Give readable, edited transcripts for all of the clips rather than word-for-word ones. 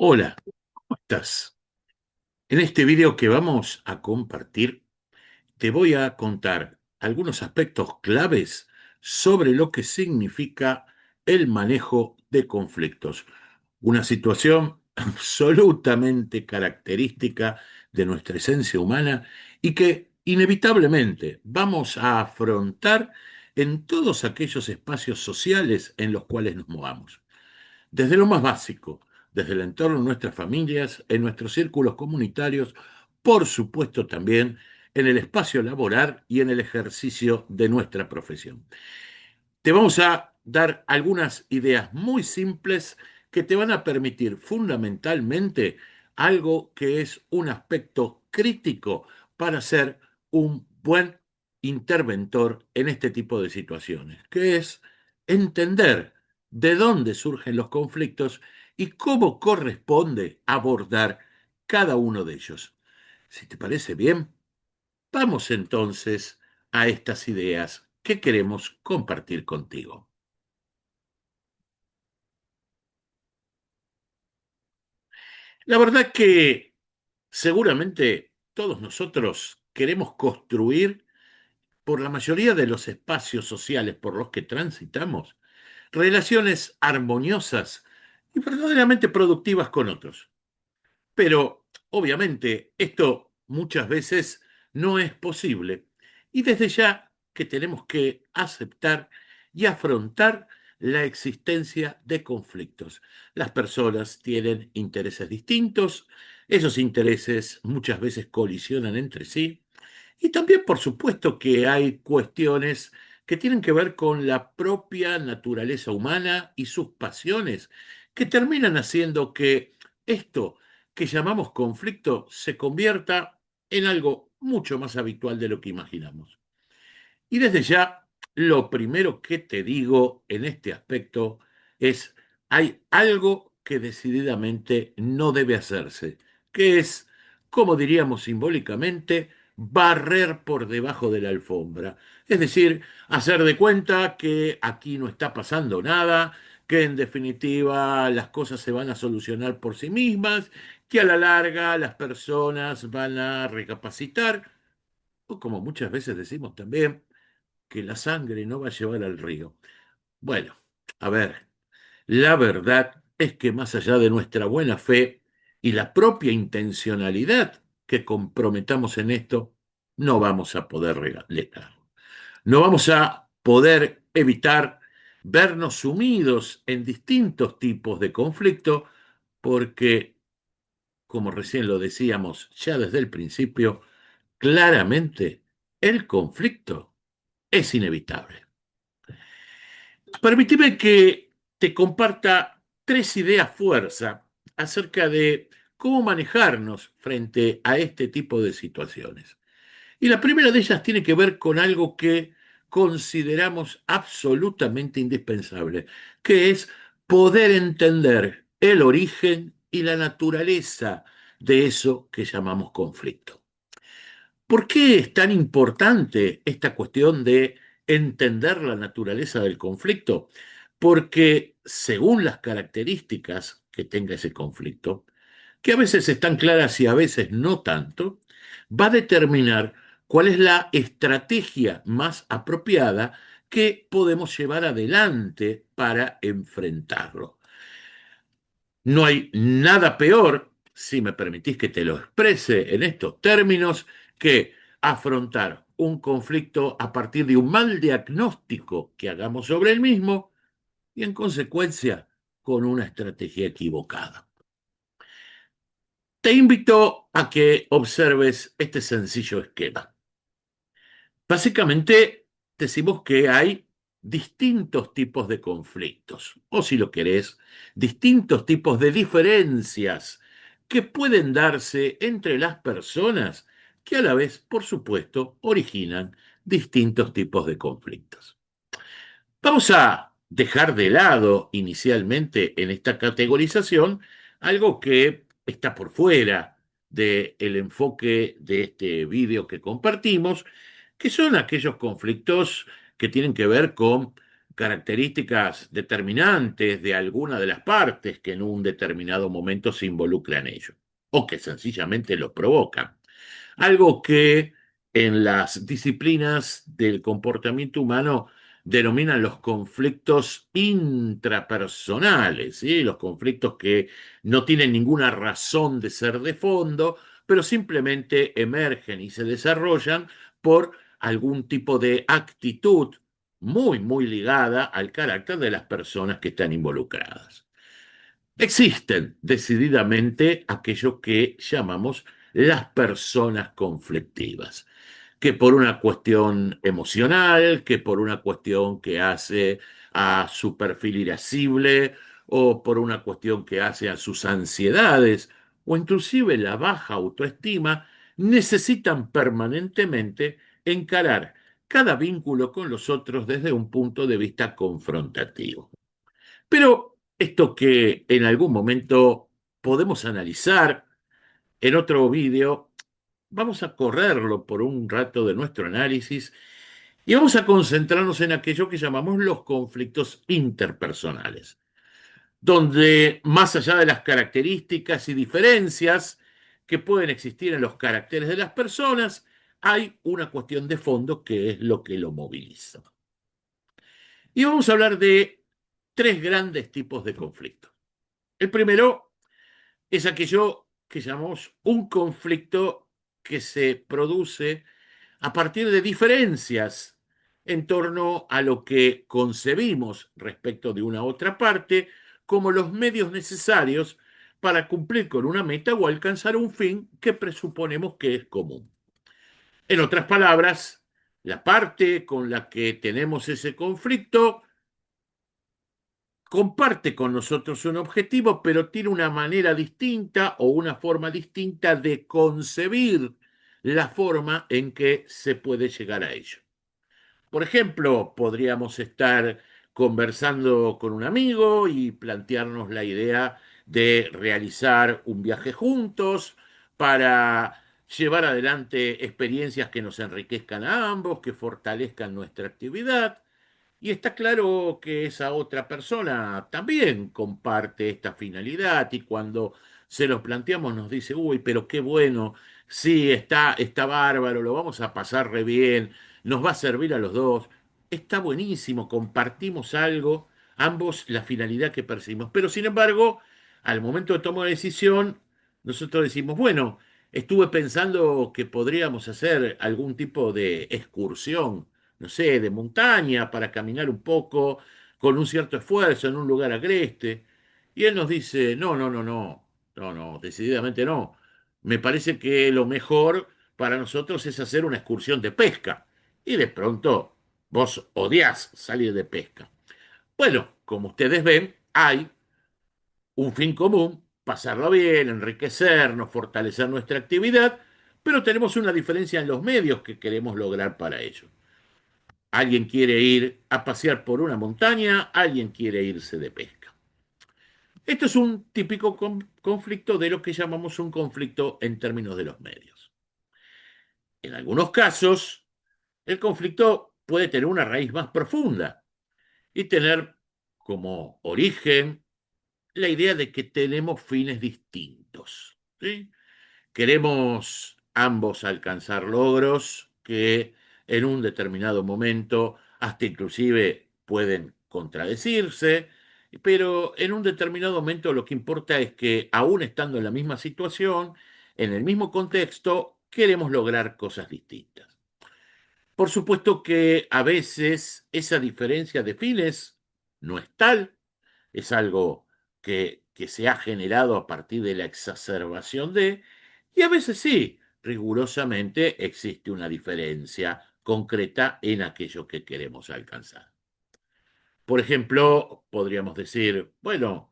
Hola, ¿cómo estás? En este video que vamos a compartir, te voy a contar algunos aspectos claves sobre lo que significa el manejo de conflictos. Una situación absolutamente característica de nuestra esencia humana y que inevitablemente vamos a afrontar en todos aquellos espacios sociales en los cuales nos movamos. Desde lo más básico, desde el entorno de nuestras familias, en nuestros círculos comunitarios, por supuesto también en el espacio laboral y en el ejercicio de nuestra profesión. Te vamos a dar algunas ideas muy simples que te van a permitir fundamentalmente algo que es un aspecto crítico para ser un buen interventor en este tipo de situaciones, que es entender de dónde surgen los conflictos y cómo corresponde abordar cada uno de ellos. Si te parece bien, vamos entonces a estas ideas que queremos compartir contigo. La verdad que seguramente todos nosotros queremos construir por la mayoría de los espacios sociales por los que transitamos relaciones armoniosas y verdaderamente productivas con otros. Pero obviamente esto muchas veces no es posible y desde ya que tenemos que aceptar y afrontar la existencia de conflictos. Las personas tienen intereses distintos, esos intereses muchas veces colisionan entre sí y también por supuesto que hay cuestiones que tienen que ver con la propia naturaleza humana y sus pasiones que terminan haciendo que esto que llamamos conflicto se convierta en algo mucho más habitual de lo que imaginamos. Y desde ya, lo primero que te digo en este aspecto es, hay algo que decididamente no debe hacerse, que es, como diríamos simbólicamente, barrer por debajo de la alfombra. Es decir, hacer de cuenta que aquí no está pasando nada, que en definitiva las cosas se van a solucionar por sí mismas, que a la larga las personas van a recapacitar, o como muchas veces decimos también, que la sangre no va a llevar al río. Bueno, a ver, la verdad es que más allá de nuestra buena fe y la propia intencionalidad que comprometamos en esto, no vamos a poder regalar. No vamos a poder evitar vernos sumidos en distintos tipos de conflicto porque, como recién lo decíamos ya desde el principio, claramente el conflicto es inevitable. Permíteme que te comparta tres ideas fuerza acerca de cómo manejarnos frente a este tipo de situaciones. Y la primera de ellas tiene que ver con algo que consideramos absolutamente indispensable, que es poder entender el origen y la naturaleza de eso que llamamos conflicto. ¿Por qué es tan importante esta cuestión de entender la naturaleza del conflicto? Porque según las características que tenga ese conflicto, que a veces están claras y a veces no tanto, va a determinar cuál es la estrategia más apropiada que podemos llevar adelante para enfrentarlo. No hay nada peor, si me permitís que te lo exprese en estos términos, que afrontar un conflicto a partir de un mal diagnóstico que hagamos sobre el mismo y en consecuencia con una estrategia equivocada. Te invito a que observes este sencillo esquema. Básicamente decimos que hay distintos tipos de conflictos, o si lo querés, distintos tipos de diferencias que pueden darse entre las personas que a la vez, por supuesto, originan distintos tipos de conflictos. Vamos a dejar de lado inicialmente en esta categorización algo que está por fuera del enfoque de este vídeo que compartimos, que son aquellos conflictos que tienen que ver con características determinantes de alguna de las partes que en un determinado momento se involucran en ello, o que sencillamente lo provocan. Algo que en las disciplinas del comportamiento humano denominan los conflictos intrapersonales, ¿sí? Los conflictos que no tienen ninguna razón de ser de fondo, pero simplemente emergen y se desarrollan por algún tipo de actitud muy ligada al carácter de las personas que están involucradas. Existen decididamente aquello que llamamos las personas conflictivas, que por una cuestión emocional, que por una cuestión que hace a su perfil irascible, o por una cuestión que hace a sus ansiedades, o inclusive la baja autoestima, necesitan permanentemente encarar cada vínculo con los otros desde un punto de vista confrontativo. Pero esto que en algún momento podemos analizar en otro vídeo, vamos a correrlo por un rato de nuestro análisis y vamos a concentrarnos en aquello que llamamos los conflictos interpersonales, donde más allá de las características y diferencias que pueden existir en los caracteres de las personas, hay una cuestión de fondo que es lo que lo moviliza. Y vamos a hablar de tres grandes tipos de conflictos. El primero es aquello que llamamos un conflicto que se produce a partir de diferencias en torno a lo que concebimos respecto de una otra parte como los medios necesarios para cumplir con una meta o alcanzar un fin que presuponemos que es común. En otras palabras, la parte con la que tenemos ese conflicto comparte con nosotros un objetivo, pero tiene una manera distinta o una forma distinta de concebir la forma en que se puede llegar a ello. Por ejemplo, podríamos estar conversando con un amigo y plantearnos la idea de realizar un viaje juntos para llevar adelante experiencias que nos enriquezcan a ambos, que fortalezcan nuestra actividad. Y está claro que esa otra persona también comparte esta finalidad y cuando se los planteamos nos dice, uy, pero qué bueno, sí, está bárbaro, lo vamos a pasar re bien, nos va a servir a los dos, está buenísimo, compartimos algo, ambos la finalidad que perseguimos. Pero sin embargo, al momento de tomar decisión, nosotros decimos, bueno, estuve pensando que podríamos hacer algún tipo de excursión, no sé, de montaña para caminar un poco con un cierto esfuerzo en un lugar agreste. Y él nos dice, no, decididamente no. Me parece que lo mejor para nosotros es hacer una excursión de pesca. Y de pronto vos odiás salir de pesca. Bueno, como ustedes ven, hay un fin común, pasarlo bien, enriquecernos, fortalecer nuestra actividad, pero tenemos una diferencia en los medios que queremos lograr para ello. Alguien quiere ir a pasear por una montaña, alguien quiere irse de pesca. Esto es un típico conflicto de lo que llamamos un conflicto en términos de los medios. En algunos casos, el conflicto puede tener una raíz más profunda y tener como origen la idea de que tenemos fines distintos, ¿sí? Queremos ambos alcanzar logros que en un determinado momento hasta inclusive pueden contradecirse, pero en un determinado momento lo que importa es que aún estando en la misma situación, en el mismo contexto, queremos lograr cosas distintas. Por supuesto que a veces esa diferencia de fines no es tal, es algo que se ha generado a partir de la exacerbación de, y a veces sí, rigurosamente existe una diferencia concreta en aquello que queremos alcanzar. Por ejemplo, podríamos decir, bueno,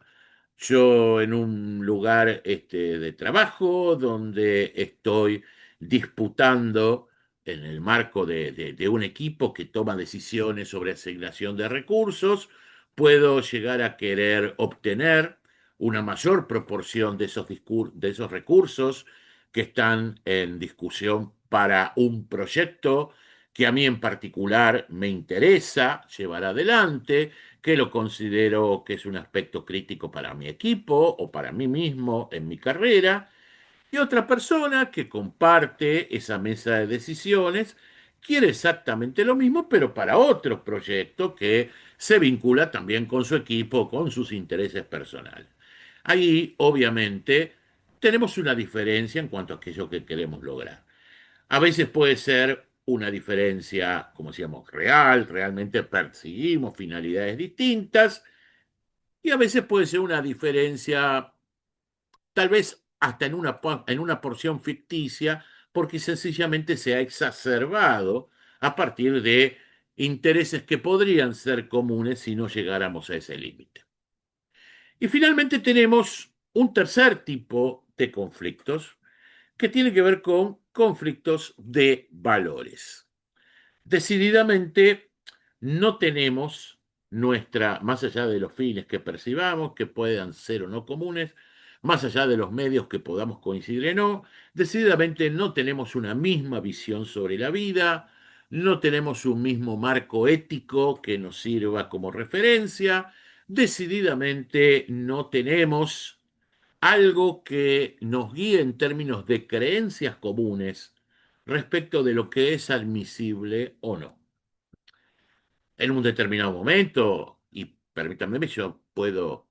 yo en un lugar de trabajo donde estoy disputando en el marco de un equipo que toma decisiones sobre asignación de recursos, puedo llegar a querer obtener una mayor proporción de esos recursos que están en discusión para un proyecto que a mí en particular me interesa llevar adelante, que lo considero que es un aspecto crítico para mi equipo o para mí mismo en mi carrera, y otra persona que comparte esa mesa de decisiones quiere exactamente lo mismo, pero para otro proyecto que se vincula también con su equipo, con sus intereses personales. Ahí, obviamente, tenemos una diferencia en cuanto a aquello que queremos lograr. A veces puede ser una diferencia, como decíamos, real, realmente perseguimos finalidades distintas, y a veces puede ser una diferencia tal vez hasta en una porción ficticia, porque sencillamente se ha exacerbado a partir de intereses que podrían ser comunes si no llegáramos a ese límite. Y finalmente tenemos un tercer tipo de conflictos que tiene que ver con conflictos de valores. Decididamente no tenemos más allá de los fines que percibamos, que puedan ser o no comunes, más allá de los medios que podamos coincidir o no, decididamente no tenemos una misma visión sobre la vida, no tenemos un mismo marco ético que nos sirva como referencia, decididamente no tenemos algo que nos guíe en términos de creencias comunes respecto de lo que es admisible o no. En un determinado momento, y permítanme, yo puedo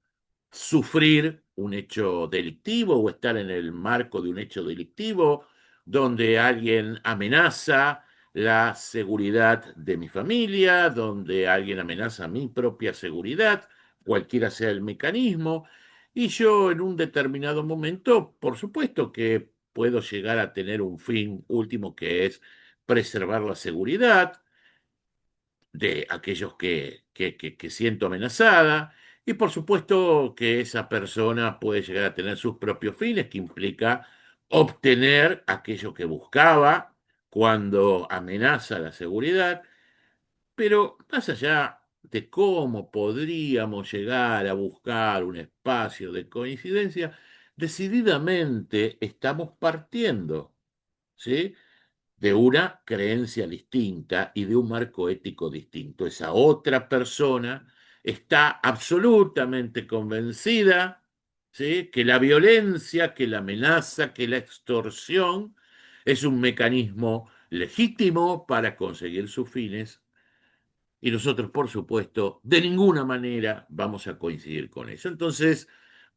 sufrir un hecho delictivo o estar en el marco de un hecho delictivo donde alguien amenaza la seguridad de mi familia, donde alguien amenaza mi propia seguridad, cualquiera sea el mecanismo, y yo en un determinado momento, por supuesto que puedo llegar a tener un fin último que es preservar la seguridad, de aquellos que siento amenazada, y por supuesto que esa persona puede llegar a tener sus propios fines, que implica obtener aquello que buscaba cuando amenaza la seguridad, pero más allá de cómo podríamos llegar a buscar un espacio de coincidencia, decididamente estamos partiendo, ¿sí?, de una creencia distinta y de un marco ético distinto. Esa otra persona está absolutamente convencida, ¿sí?, que la violencia, que la amenaza, que la extorsión es un mecanismo legítimo para conseguir sus fines, y nosotros, por supuesto, de ninguna manera vamos a coincidir con eso. Entonces,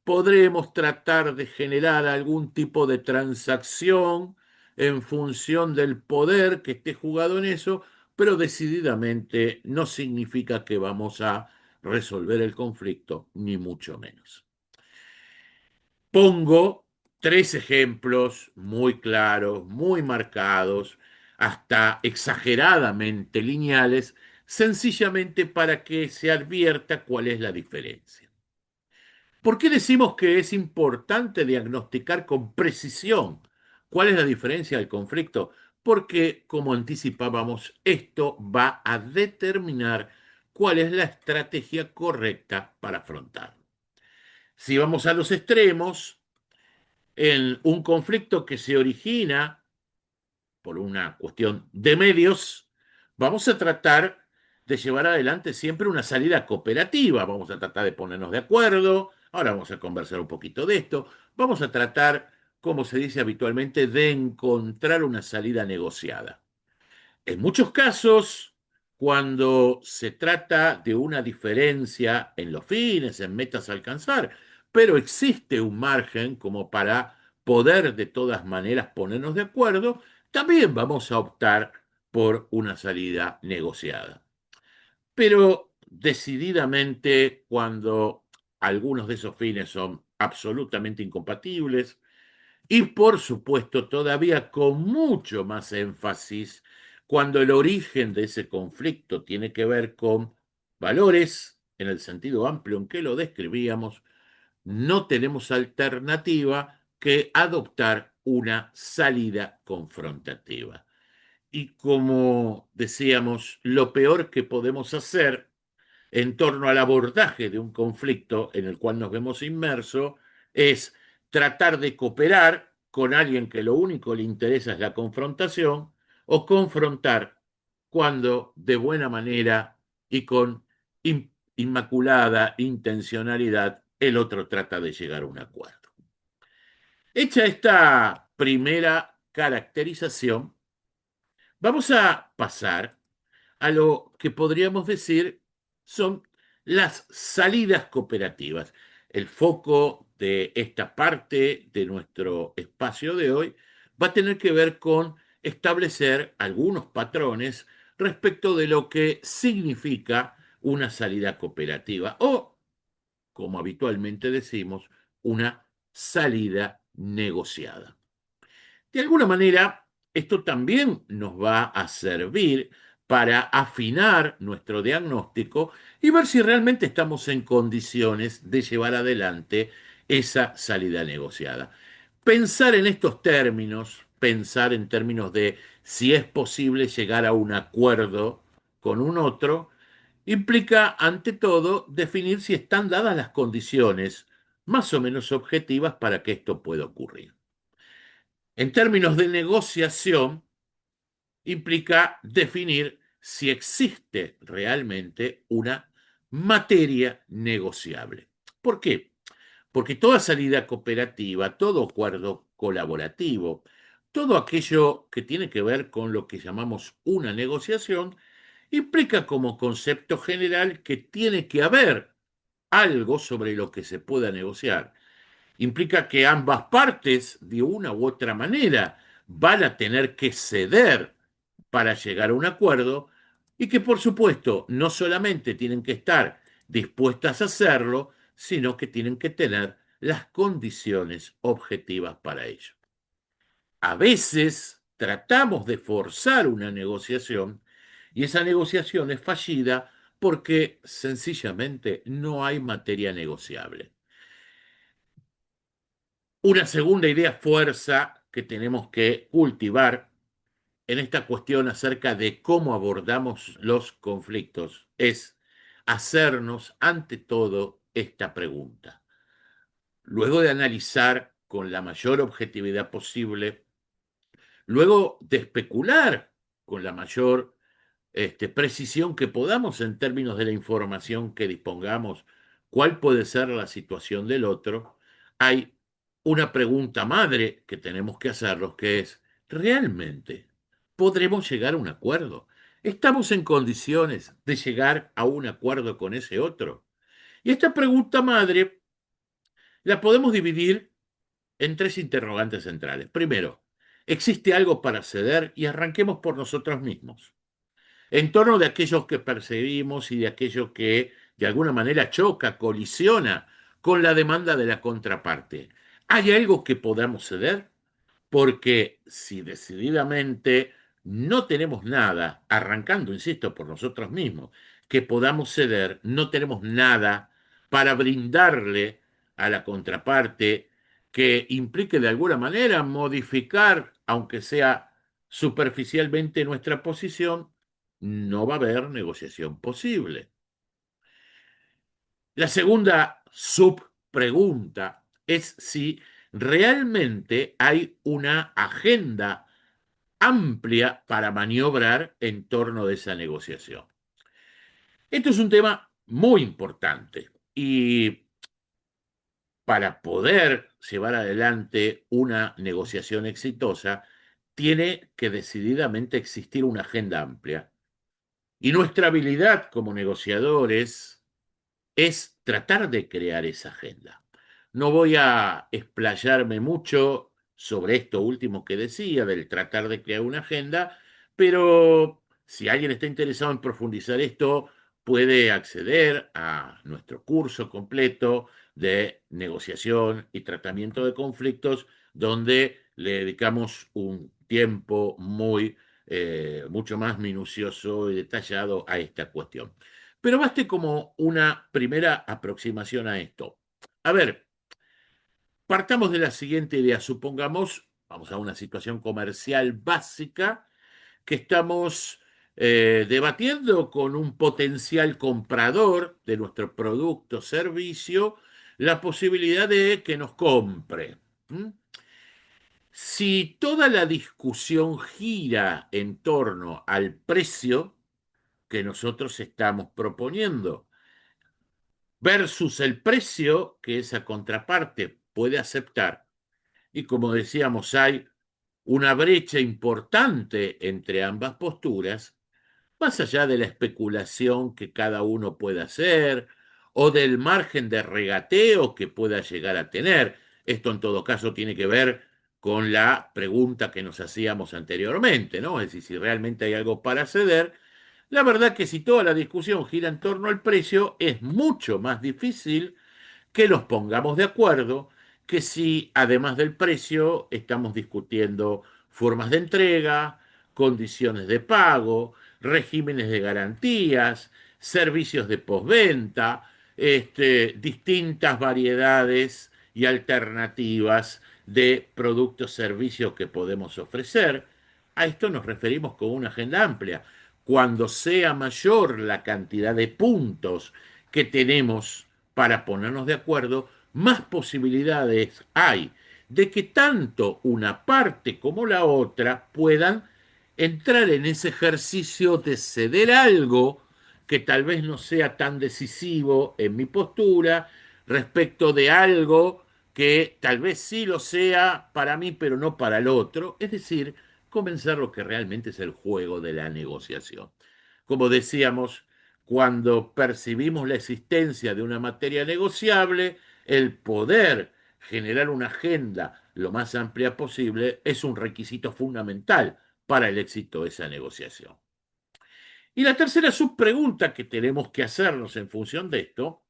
podremos tratar de generar algún tipo de transacción en función del poder que esté jugado en eso, pero decididamente no significa que vamos a resolver el conflicto, ni mucho menos. Pongo tres ejemplos muy claros, muy marcados, hasta exageradamente lineales, sencillamente para que se advierta cuál es la diferencia. ¿Por qué decimos que es importante diagnosticar con precisión cuál es la diferencia del conflicto? Porque, como anticipábamos, esto va a determinar cuál es la estrategia correcta para afrontarlo. Si vamos a los extremos, en un conflicto que se origina por una cuestión de medios, vamos a tratar de llevar adelante siempre una salida cooperativa. Vamos a tratar de ponernos de acuerdo. Ahora vamos a conversar un poquito de esto. Vamos a tratar, como se dice habitualmente, de encontrar una salida negociada. En muchos casos, cuando se trata de una diferencia en los fines, en metas a alcanzar, pero existe un margen como para poder de todas maneras ponernos de acuerdo, también vamos a optar por una salida negociada. Pero decididamente cuando algunos de esos fines son absolutamente incompatibles, y por supuesto, todavía con mucho más énfasis, cuando el origen de ese conflicto tiene que ver con valores, en el sentido amplio en que lo describíamos, no tenemos alternativa que adoptar una salida confrontativa. Y como decíamos, lo peor que podemos hacer en torno al abordaje de un conflicto en el cual nos vemos inmersos es tratar de cooperar con alguien que lo único le interesa es la confrontación o confrontar cuando de buena manera y con inmaculada intencionalidad el otro trata de llegar a un acuerdo. Hecha esta primera caracterización, vamos a pasar a lo que podríamos decir son las salidas cooperativas. El foco de esta parte de nuestro espacio de hoy va a tener que ver con establecer algunos patrones respecto de lo que significa una salida cooperativa o, como habitualmente decimos, una salida negociada. De alguna manera, esto también nos va a servir para afinar nuestro diagnóstico y ver si realmente estamos en condiciones de llevar adelante esa salida negociada. Pensar en estos términos, pensar en términos de si es posible llegar a un acuerdo con un otro, implica, ante todo, definir si están dadas las condiciones más o menos objetivas para que esto pueda ocurrir. En términos de negociación, implica definir si existe realmente una materia negociable. ¿Por qué? Porque toda salida cooperativa, todo acuerdo colaborativo, todo aquello que tiene que ver con lo que llamamos una negociación, implica como concepto general que tiene que haber algo sobre lo que se pueda negociar. Implica que ambas partes, de una u otra manera, van a tener que ceder para llegar a un acuerdo y que, por supuesto, no solamente tienen que estar dispuestas a hacerlo, sino que tienen que tener las condiciones objetivas para ello. A veces tratamos de forzar una negociación y esa negociación es fallida porque sencillamente no hay materia negociable. Una segunda idea fuerza que tenemos que cultivar en esta cuestión acerca de cómo abordamos los conflictos es hacernos ante todo esta pregunta. Luego de analizar con la mayor objetividad posible, luego de especular con la mayor precisión que podamos en términos de la información que dispongamos, cuál puede ser la situación del otro, hay una pregunta madre que tenemos que hacernos, que es, ¿realmente podremos llegar a un acuerdo? ¿Estamos en condiciones de llegar a un acuerdo con ese otro? Y esta pregunta madre la podemos dividir en tres interrogantes centrales. Primero, ¿existe algo para ceder? Y arranquemos por nosotros mismos en torno de aquellos que percibimos y de aquello que de alguna manera choca, colisiona con la demanda de la contraparte. ¿Hay algo que podamos ceder? Porque si decididamente no tenemos nada, arrancando, insisto, por nosotros mismos, que podamos ceder, no tenemos nada para brindarle a la contraparte que implique de alguna manera modificar, aunque sea superficialmente, nuestra posición, no va a haber negociación posible. La segunda subpregunta es si realmente hay una agenda amplia para maniobrar en torno de esa negociación. Esto es un tema muy importante y para poder llevar adelante una negociación exitosa, tiene que decididamente existir una agenda amplia. Y nuestra habilidad como negociadores es tratar de crear esa agenda. No voy a explayarme mucho sobre esto último que decía, del tratar de crear una agenda, pero si alguien está interesado en profundizar esto, puede acceder a nuestro curso completo de negociación y tratamiento de conflictos, donde le dedicamos un tiempo mucho más minucioso y detallado a esta cuestión. Pero baste como una primera aproximación a esto. A ver, partamos de la siguiente idea. Supongamos, vamos a una situación comercial básica, que estamos debatiendo con un potencial comprador de nuestro producto o servicio la posibilidad de que nos compre. ¿Mm? Si toda la discusión gira en torno al precio que nosotros estamos proponiendo versus el precio que esa contraparte puede aceptar, y como decíamos, hay una brecha importante entre ambas posturas, más allá de la especulación que cada uno pueda hacer o del margen de regateo que pueda llegar a tener. Esto en todo caso tiene que ver con la pregunta que nos hacíamos anteriormente, ¿no? Es decir, si realmente hay algo para ceder. La verdad que si toda la discusión gira en torno al precio, es mucho más difícil que nos pongamos de acuerdo, que si además del precio estamos discutiendo formas de entrega, condiciones de pago, regímenes de garantías, servicios de postventa, distintas variedades y alternativas de productos, servicios que podemos ofrecer. A esto nos referimos con una agenda amplia. Cuando sea mayor la cantidad de puntos que tenemos para ponernos de acuerdo, más posibilidades hay de que tanto una parte como la otra puedan entrar en ese ejercicio de ceder algo que tal vez no sea tan decisivo en mi postura respecto de algo que tal vez sí lo sea para mí, pero no para el otro. Es decir, comenzar lo que realmente es el juego de la negociación. Como decíamos, cuando percibimos la existencia de una materia negociable, el poder generar una agenda lo más amplia posible es un requisito fundamental para el éxito de esa negociación. Y la tercera subpregunta que tenemos que hacernos en función de esto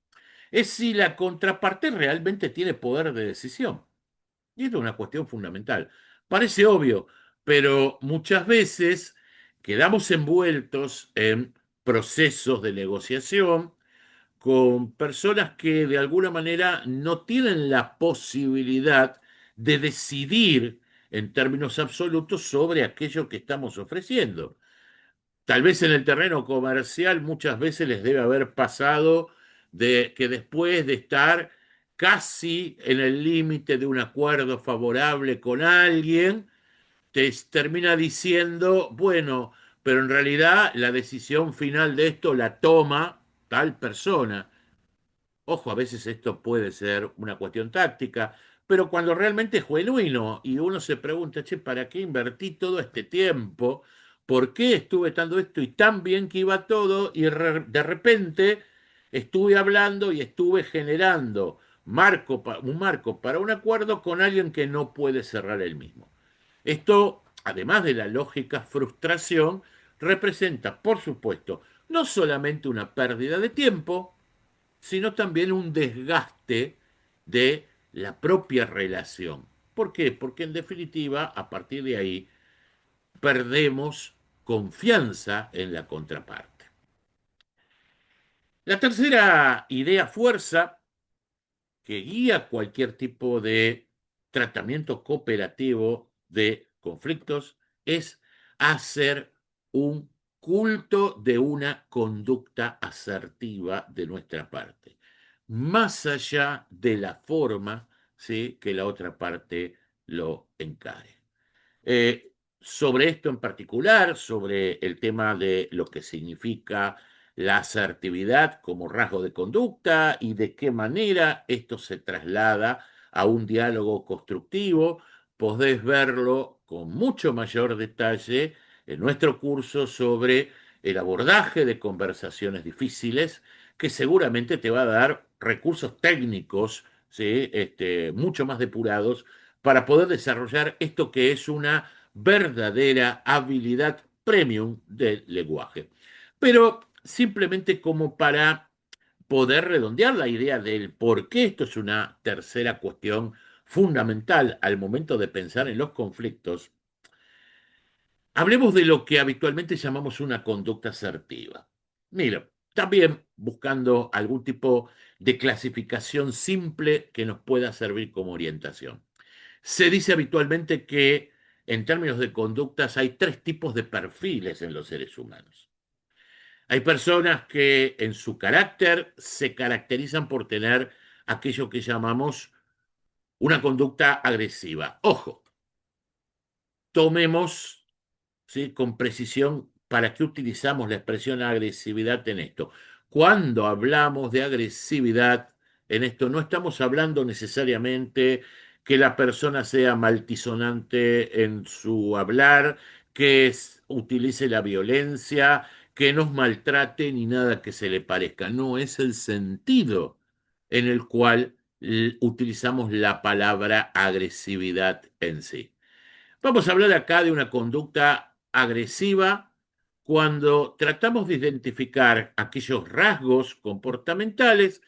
es si la contraparte realmente tiene poder de decisión. Y esto es una cuestión fundamental. Parece obvio, pero muchas veces quedamos envueltos en procesos de negociación con personas que de alguna manera no tienen la posibilidad de decidir en términos absolutos sobre aquello que estamos ofreciendo. Tal vez en el terreno comercial muchas veces les debe haber pasado de que después de estar casi en el límite de un acuerdo favorable con alguien, te termina diciendo, bueno, pero en realidad la decisión final de esto la toma tal persona. Ojo, a veces esto puede ser una cuestión táctica, pero cuando realmente es genuino y uno se pregunta, che, ¿para qué invertí todo este tiempo? ¿Por qué estuve tanto esto y tan bien que iba todo? Y de repente estuve hablando y estuve generando un marco para un acuerdo con alguien que no puede cerrar el mismo. Esto, además de la lógica frustración, representa, por supuesto, no solamente una pérdida de tiempo, sino también un desgaste de la propia relación. ¿Por qué? Porque en definitiva, a partir de ahí, perdemos confianza en la contraparte. La tercera idea fuerza que guía cualquier tipo de tratamiento cooperativo de conflictos es hacer un culto de una conducta asertiva de nuestra parte, más allá de la forma, ¿sí?, que la otra parte lo encare. Sobre esto en particular, sobre el tema de lo que significa la asertividad como rasgo de conducta y de qué manera esto se traslada a un diálogo constructivo, podés verlo con mucho mayor detalle en nuestro curso sobre el abordaje de conversaciones difíciles, que seguramente te va a dar recursos técnicos, ¿sí?, mucho más depurados para poder desarrollar esto que es una verdadera habilidad premium del lenguaje. Pero simplemente como para poder redondear la idea del por qué esto es una tercera cuestión fundamental al momento de pensar en los conflictos, hablemos de lo que habitualmente llamamos una conducta asertiva. Mira, también buscando algún tipo de clasificación simple que nos pueda servir como orientación. Se dice habitualmente que en términos de conductas hay tres tipos de perfiles en los seres humanos. Hay personas que en su carácter se caracterizan por tener aquello que llamamos una conducta agresiva. Ojo, tomemos, ¿sí?, con precisión para qué utilizamos la expresión agresividad en esto. Cuando hablamos de agresividad en esto, no estamos hablando necesariamente que la persona sea maltisonante en su hablar, utilice la violencia, que nos maltrate ni nada que se le parezca. No es el sentido en el cual utilizamos la palabra agresividad en sí. Vamos a hablar acá de una conducta agresiva cuando tratamos de identificar aquellos rasgos comportamentales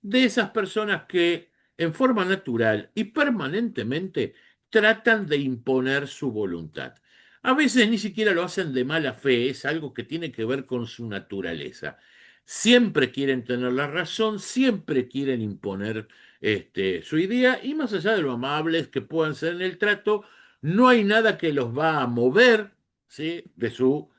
de esas personas que en forma natural y permanentemente tratan de imponer su voluntad. A veces ni siquiera lo hacen de mala fe, es algo que tiene que ver con su naturaleza. Siempre quieren tener la razón, siempre quieren imponer su idea y más allá de lo amables que puedan ser en el trato, no hay nada que los va a mover, ¿sí?, de su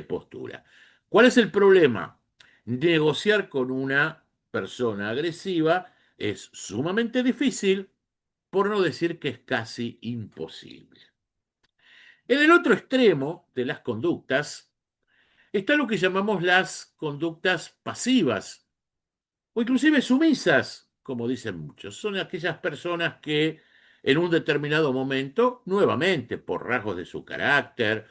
postura. ¿Cuál es el problema? Negociar con una persona agresiva es sumamente difícil, por no decir que es casi imposible. En el otro extremo de las conductas está lo que llamamos las conductas pasivas o inclusive sumisas, como dicen muchos. Son aquellas personas que en un determinado momento, nuevamente por rasgos de su carácter,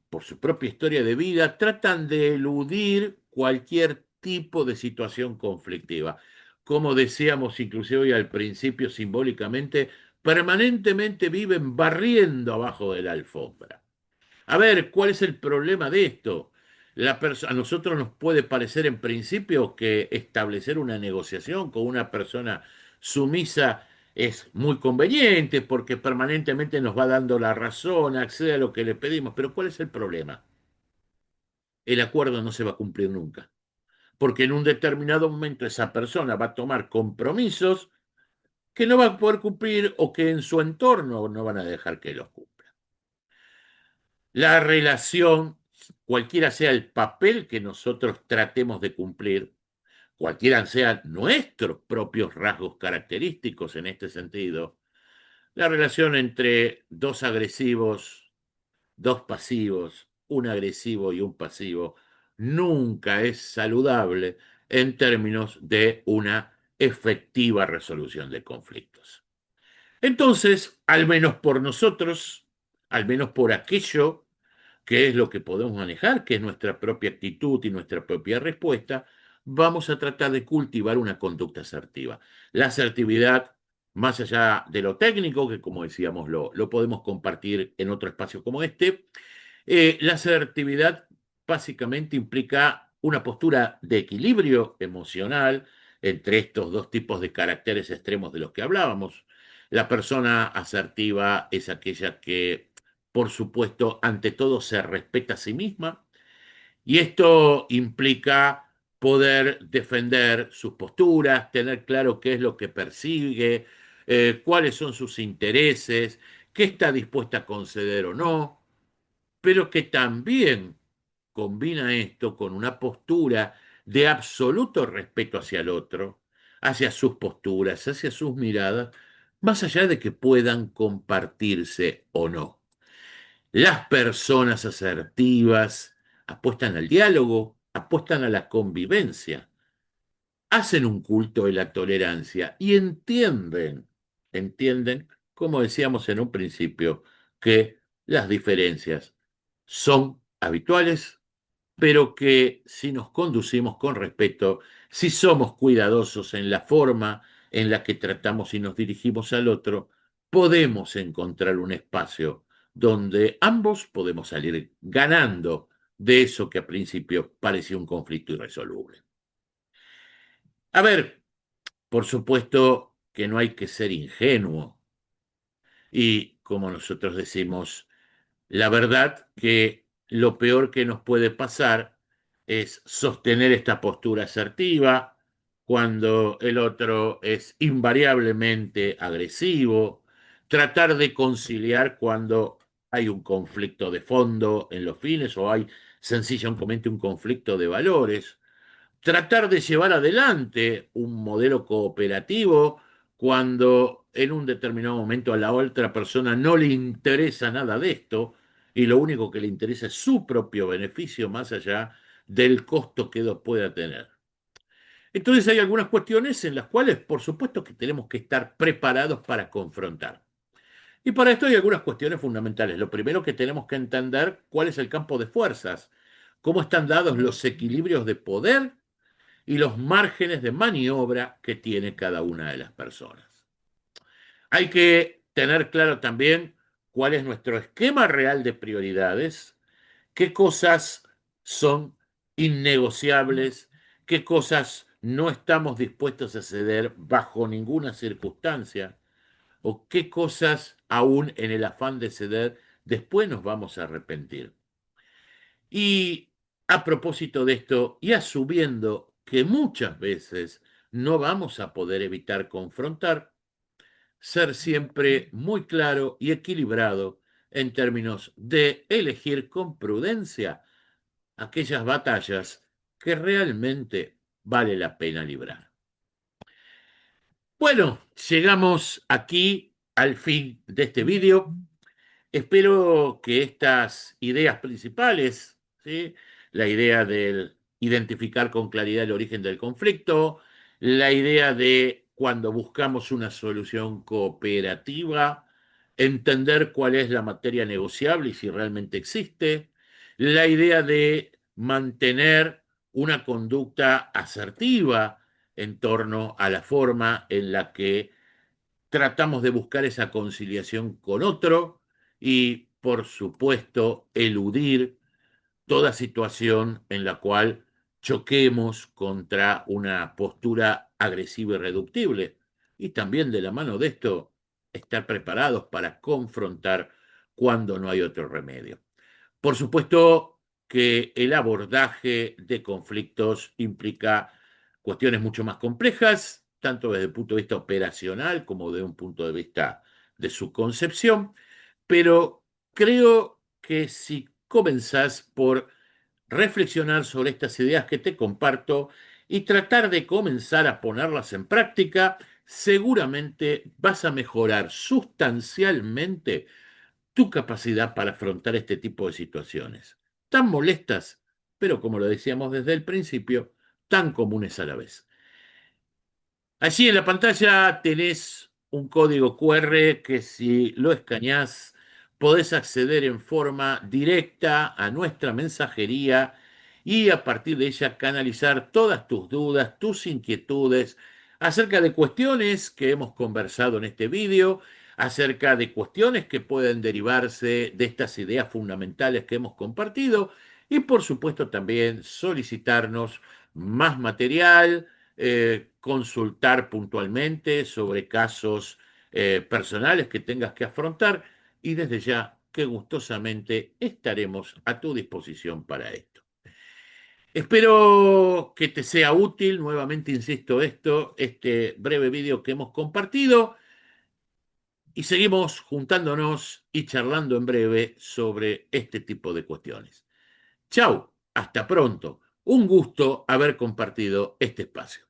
por su propia historia de vida, tratan de eludir cualquier tipo de situación conflictiva. Como decíamos inclusive hoy al principio simbólicamente, permanentemente viven barriendo abajo de la alfombra. A ver, ¿cuál es el problema de esto? A nosotros nos puede parecer en principio que establecer una negociación con una persona sumisa es muy conveniente porque permanentemente nos va dando la razón, accede a lo que le pedimos, pero ¿cuál es el problema? El acuerdo no se va a cumplir nunca, porque en un determinado momento esa persona va a tomar compromisos que no va a poder cumplir o que en su entorno no van a dejar que los cumpla. La relación, cualquiera sea el papel que nosotros tratemos de cumplir, cualquiera sean nuestros propios rasgos característicos en este sentido, la relación entre dos agresivos, dos pasivos, un agresivo y un pasivo, nunca es saludable en términos de una efectiva resolución de conflictos. Entonces, al menos por nosotros, al menos por aquello que es lo que podemos manejar, que es nuestra propia actitud y nuestra propia respuesta, vamos a tratar de cultivar una conducta asertiva. La asertividad, más allá de lo técnico, que como decíamos lo podemos compartir en otro espacio como este, la asertividad básicamente implica una postura de equilibrio emocional entre estos dos tipos de caracteres extremos de los que hablábamos. La persona asertiva es aquella que, por supuesto, ante todo se respeta a sí misma y esto implica poder defender sus posturas, tener claro qué es lo que persigue, cuáles son sus intereses, qué está dispuesta a conceder o no, pero que también combina esto con una postura de absoluto respeto hacia el otro, hacia sus posturas, hacia sus miradas, más allá de que puedan compartirse o no. Las personas asertivas apuestan al diálogo, apuestan a la convivencia, hacen un culto de la tolerancia y entienden, como decíamos en un principio, que las diferencias son habituales, pero que si nos conducimos con respeto, si somos cuidadosos en la forma en la que tratamos y nos dirigimos al otro, podemos encontrar un espacio donde ambos podemos salir ganando de eso que a principio parecía un conflicto irresoluble. A ver, por supuesto que no hay que ser ingenuo y, como nosotros decimos, la verdad que lo peor que nos puede pasar es sostener esta postura asertiva cuando el otro es invariablemente agresivo, tratar de conciliar cuando hay un conflicto de fondo en los fines o hay sencillamente un conflicto de valores, tratar de llevar adelante un modelo cooperativo cuando en un determinado momento a la otra persona no le interesa nada de esto y lo único que le interesa es su propio beneficio más allá del costo que pueda tener. Entonces hay algunas cuestiones en las cuales, por supuesto, que tenemos que estar preparados para confrontar. Y para esto hay algunas cuestiones fundamentales. Lo primero que tenemos que entender cuál es el campo de fuerzas, cómo están dados los equilibrios de poder y los márgenes de maniobra que tiene cada una de las personas. Hay que tener claro también cuál es nuestro esquema real de prioridades, qué cosas son innegociables, qué cosas no estamos dispuestos a ceder bajo ninguna circunstancia, o qué cosas aún en el afán de ceder después nos vamos a arrepentir. Y a propósito de esto, y asumiendo que muchas veces no vamos a poder evitar confrontar, ser siempre muy claro y equilibrado en términos de elegir con prudencia aquellas batallas que realmente vale la pena librar. Bueno, llegamos aquí al fin de este vídeo. Espero que estas ideas principales, ¿sí? La idea de identificar con claridad el origen del conflicto, la idea de cuando buscamos una solución cooperativa, entender cuál es la materia negociable y si realmente existe, la idea de mantener una conducta asertiva en torno a la forma en la que tratamos de buscar esa conciliación con otro y, por supuesto, eludir toda situación en la cual choquemos contra una postura agresiva y reductible. Y también de la mano de esto, estar preparados para confrontar cuando no hay otro remedio. Por supuesto que el abordaje de conflictos implica cuestiones mucho más complejas, tanto desde el punto de vista operacional como desde un punto de vista de su concepción, pero creo que si comenzás por reflexionar sobre estas ideas que te comparto y tratar de comenzar a ponerlas en práctica, seguramente vas a mejorar sustancialmente tu capacidad para afrontar este tipo de situaciones, tan molestas, pero como lo decíamos desde el principio, tan comunes a la vez. Allí en la pantalla tenés un código QR que si lo escaneás podés acceder en forma directa a nuestra mensajería y a partir de ella canalizar todas tus dudas, tus inquietudes acerca de cuestiones que hemos conversado en este vídeo, acerca de cuestiones que pueden derivarse de estas ideas fundamentales que hemos compartido y por supuesto también solicitarnos más material, consultar puntualmente sobre casos personales que tengas que afrontar y desde ya que gustosamente estaremos a tu disposición para esto. Espero que te sea útil, nuevamente insisto este breve vídeo que hemos compartido y seguimos juntándonos y charlando en breve sobre este tipo de cuestiones. Chau, hasta pronto. Un gusto haber compartido este espacio.